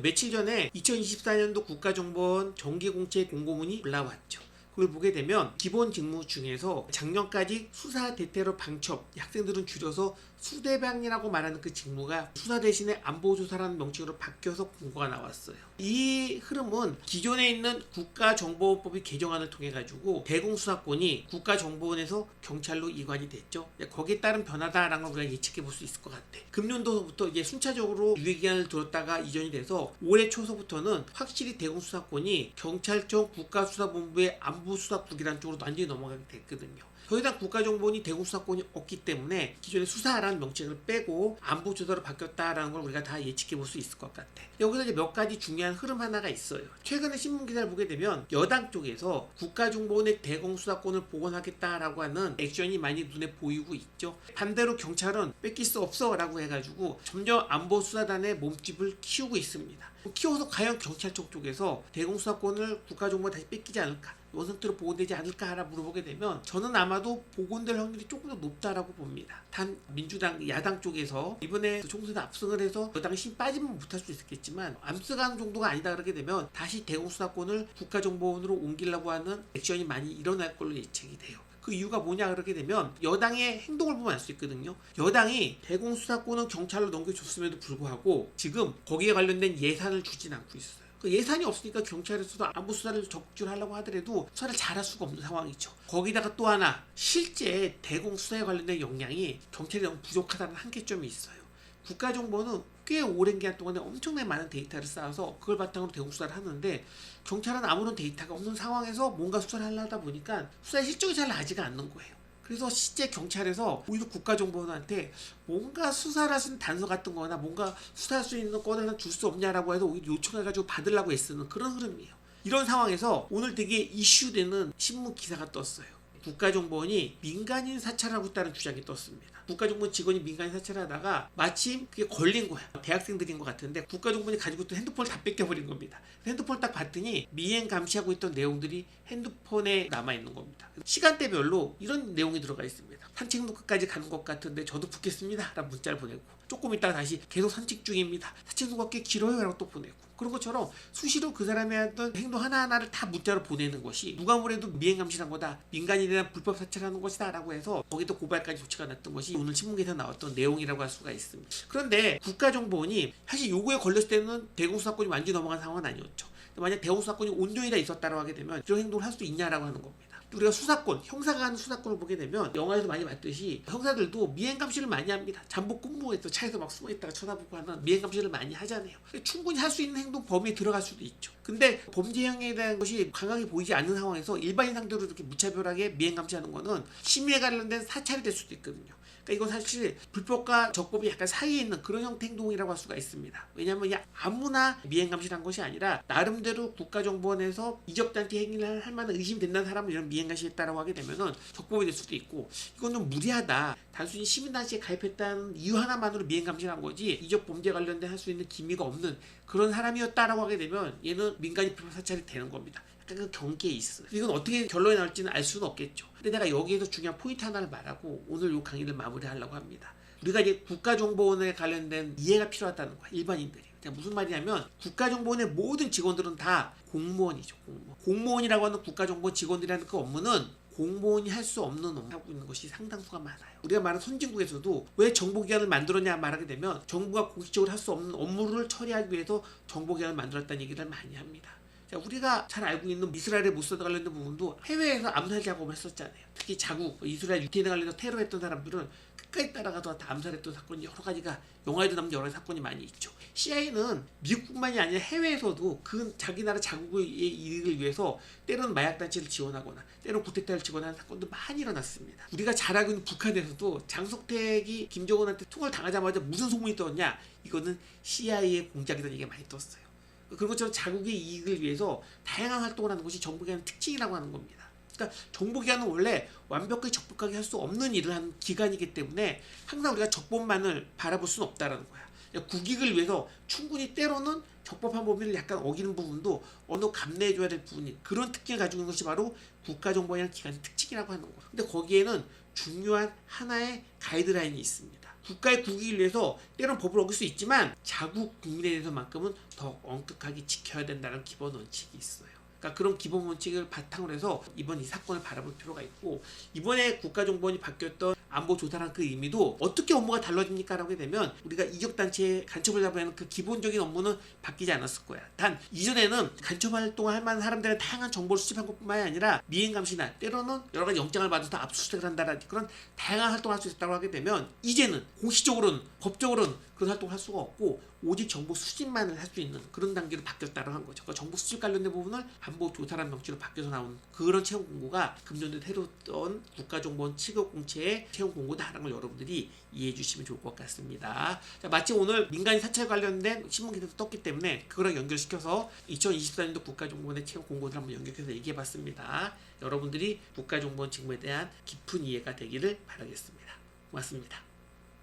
며칠 전에 2024년도 국가정보원 정기공채 공고문이 올라왔죠. 그걸 보게 되면 기본 직무 중에서 작년까지 수사 대테러 방첩, 학생들은 줄여서 수대방이라고 말하는 그 직무가 수사 대신에 안보조사라는 명칭으로 바뀌어서 공고가 나왔어요. 이 흐름은 기존에 있는 국가정보원법의 개정안을 통해 가지고 대공수사권이 국가정보원에서 경찰로 이관이 됐죠. 거기에 따른 변화다라는 걸 우리가 예측해 볼 수 있을 것 같아. 금년도부터 이제 순차적으로 유예기간을 두었다가 이전이 돼서 올해 초서부터는 확실히 대공수사권이 경찰청 국가수사본부의 안보수사국이라는 쪽으로 완전히 넘어가게 됐거든요. 더 이상 국가정보원이 대공수사권이 없기 때문에 기존의 수사라는 명칭을 빼고 안보조사로 바뀌었다라는 걸 우리가 다 예측해 볼 수 있을 것 같아. 여기서 이제 몇 가지 중요한 흐름 하나가 있어요. 최근에 신문 기사를 보게 되면 여당 쪽에서 국가정보원의 대공수사권을 복원하겠다라고 하는 액션이 많이 눈에 보이고 있죠. 반대로 경찰은 뺏길 수 없어라고 해가지고 점점 안보수사단의 몸집을 키우고 있습니다. 키워서 과연 경찰청 쪽에서 대공수사권을 국가정보원에 다시 뺏기지 않을까? 원상태로 복원되지 않을까 물어보게 되면 저는 아마도 복원될 확률이 조금 더 높다라고 봅니다. 단 민주당 야당 쪽에서 이번에 총선에 압승을 해서 여당이 힘 빠지면 못할 수 있겠지만 암스가는 정도가 아니다 그러게 되면 다시 대공수사권을 국가정보원으로 옮기려고 하는 액션이 많이 일어날 걸로 예측이 돼요. 그 이유가 뭐냐 그러게 되면 여당의 행동을 보면 알 수 있거든요. 여당이 대공수사권은 경찰로 넘겨줬음에도 불구하고 지금 거기에 관련된 예산을 주진 않고 있어요. 그 예산이 없으니까 경찰에서도 안보수사를 적극적으로 하더라도 수사를 잘할 수가 없는 상황이죠. 거기다가 또 하나 실제 대공수사에 관련된 역량이 경찰이 너무 부족하다는 한계점이 있어요. 국가정보는 꽤 오랜 기간 동안에 엄청나게 많은 데이터를 쌓아서 그걸 바탕으로 대공수사를 하는데 경찰은 아무런 데이터가 없는 상황에서 뭔가 수사를 하려다 보니까 수사의 실적이 잘 나지가 않는 거예요. 그래서 실제 경찰에서 오히려 국가정보원한테 뭔가 수사를 할 수 있는 단서 같은 거나 뭔가 수사할 수 있는 건을 하나 줄 수 없냐라고 해서 오히려 요청해가지고 받으려고 애쓰는 그런 흐름이에요. 이런 상황에서 오늘 되게 이슈되는 신문 기사가 떴어요. 국가정보원이 민간인 사찰하고 있다는 주장이 떴습니다. 국가정보원 직원이 민간인 사찰하다가 마침 그게 걸린 거야. 대학생들인 것 같은데 국가정보원이 가지고 있던 핸드폰을 다 뺏겨버린 겁니다. 핸드폰을 딱 봤더니 미행 감시하고 있던 내용들이 핸드폰에 남아있는 겁니다. 시간대별로 이런 내용이 들어가 있습니다. 산책로까지 가는 것 같은데 저도 붙겠습니다 라는 문자를 보내고 조금 있다가 다시 계속 산책 중입니다. 산책로가 꽤 길어요 라고 또 보내고 그런 것처럼 수시로 그 사람이 했던 행동 하나하나를 다 문자로 보내는 것이 누가 뭐래도 미행감시한 거다, 민간인에 대한 불법 사찰하는 것이다 라고 해서 거기도 고발까지 조치가 났던 것이 오늘 신문기사에 나왔던 내용이라고 할 수가 있습니다. 그런데 국가정보원이 사실 요거에 걸렸을 때는 대공수사권이 완전히 넘어간 상황은 아니었죠. 만약 대공수사권이 온전히 다 있었다고 하게 되면 이런 행동을 할 수 있냐라고 하는 겁니다. 우리가 수사권, 형사가 하는 수사권을 보게 되면 영화에서 많이 봤듯이 형사들도 미행감시를 많이 합니다. 잠복 근무에서 차에서 막 숨어있다가 쳐다보고 하는 미행감시를 많이 하잖아요. 충분히 할 수 있는 행동 범위에 들어갈 수도 있죠. 근데 범죄행위에 대한 것이 강하게 보이지 않는 상황에서 일반인 상대로 이렇게 무차별하게 미행감시하는 거는 심의에 관련된 사찰이 될 수도 있거든요. 그러니까 이건 사실 불법과 적법이 약간 사이에 있는 그런 형태 행동이라고 할 수가 있습니다. 왜냐하면 아무나 미행감시를 한 것이 아니라 나름대로 국가정보원에서 이적단체 행위를 할 만한 의심이 된다는 사람을 이런 미행감시했다라고 하게 되면은 적법이 될 수도 있고 이건 좀 무리하다. 단순히 시민단체에 가입했다는 이유 하나만으로 미행감시를 한 거지 이적 범죄 관련된 할 수 있는 기미가 없는 그런 사람이었다라고 하게 되면 얘는 민간인 불법 사찰이 되는 겁니다. 그 경계에 있어. 이건 어떻게 결론이 나올지는 알 수는 없겠죠. 근데 내가 여기에서 중요한 포인트 하나를 말하고 오늘 이 강의를 마무리하려고 합니다. 우리가 이제 국가정보원에 관련된 이해가 필요하다는 거야. 일반인들이. 무슨 말이냐면 국가정보원의 모든 직원들은 다 공무원이죠. 공무원이라고 하는 국가정보원 직원들이라는 그 업무는 공무원이 할 수 없는 업무를 하고 있는 것이 상당수가 많아요. 우리가 말하는 선진국에서도 왜 정보기관을 만들었냐 말하게 되면 정부가 공식적으로 할 수 없는 업무를 처리하기 위해서 정보기관을 만들었다는 얘기를 많이 합니다. 자, 우리가 잘 알고 있는 이스라엘의 모사드 관련된 부분도 해외에서 암살 작업을 했었잖아요. 특히 자국, 이스라엘 유태인에 관련해서 테러했던 사람들은 끝까지 따라가서 다 암살했던 사건이 여러 가지가 영화에도 남는 여러 사건이 많이 있죠. CIA는 미국뿐만이 아니라 해외에서도 그 자기 나라 자국의 이익을 위해서 때로는 마약단체를 지원하거나 때로는 구테타를 지원하는 사건도 많이 일어났습니다. 우리가 잘 알고 있는 북한에서도 장석택이 김정은한테 총을 당하자마자 무슨 소문이 떴냐 이거는 CIA의 공작이라는 얘기가 많이 떴어요. 그런 것처럼 자국의 이익을 위해서 다양한 활동을 하는 것이 정보기관의 특징이라고 하는 겁니다. 그러니까 정보기관은 원래 완벽하게 적법하게 할 수 없는 일을 하는 기관이기 때문에 항상 우리가 적법만을 바라볼 수는 없다는 거야. 그러니까 국익을 위해서 충분히 때로는 적법한 범위를 약간 어기는 부분도 어느 감내해줘야 될 부분이 그런 특징을 가지고 있는 것이 바로 국가정보원이라는 기관의 특징이라고 하는 거야. 근데 거기에는 중요한 하나의 가이드라인이 있습니다. 국가의 국익을 위해서 때론 법을 어길 수 있지만 자국 국민에 대해서만큼은 더 엄격하게 지켜야 된다는 기본 원칙이 있어요. 그러니까 그런 기본 원칙을 바탕으로 해서 이번 이 사건을 바라볼 필요가 있고, 이번에 국가정보원이 바뀌었던 안보조사란 그 의미도 어떻게 업무가 달라집니까? 라고 하게 되면 우리가 이적단체에 간첩을 잡아내는 그 기본적인 업무는 바뀌지 않았을 거야. 단 이전에는 간첩 활동을 할 만한 사람들의 다양한 정보를 수집한 것뿐만이 아니라 미행감시나 때로는 여러 가지 영장을 받아서 압수수색을 한다라든지 그런 다양한 활동을 할 수 있다고 하게 되면, 이제는 공식적으로는 법적으로는 그런 활동을 할 수가 없고 오직 정보 수집만을 할 수 있는 그런 단계로 바뀌었다고 한 거죠. 그러니까 정보 수집 관련된 부분을 안보조사라는 명칭으로 바뀌어서 나온 그런 채용 공고가 금년도에 새로운 국가정보원 취급공채의 채용 공고다라는 걸 여러분들이 이해해 주시면 좋을 것 같습니다. 자, 마치 오늘 민간인 사찰 관련된 신문 기사도 떴기 때문에 그거랑 연결시켜서 2024년도 국가정보원의 채용 공고를 한번 연결해서 얘기해 봤습니다. 여러분들이 국가정보원 직무에 대한 깊은 이해가 되기를 바라겠습니다. 고맙습니다.